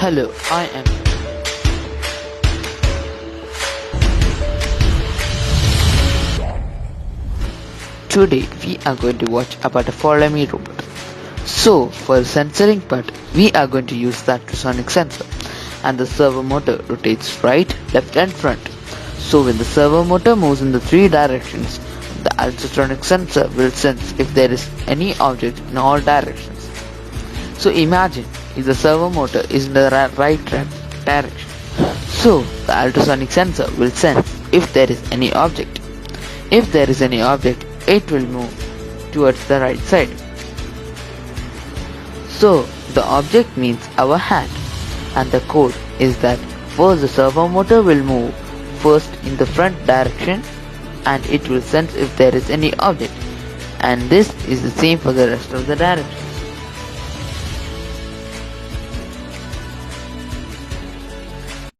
Hello, I am. Today we are going to watch about a follow me robot. So for the sensoring part, we are going to use the ultrasonic sensor, and the servo motor rotates right, left and front. So when the servo motor moves in the three directions, the ultrasonic sensor will sense if there is any object in all directions. So imagine if the servo motor is in the right direction. So the ultrasonic sensor will sense if there is any object. If there is any object, it will move towards the right side. So the object means our hand, and the code is that first the servo motor will move first in the front direction and it will sense if there is any object, and this is the same for the rest of the directions.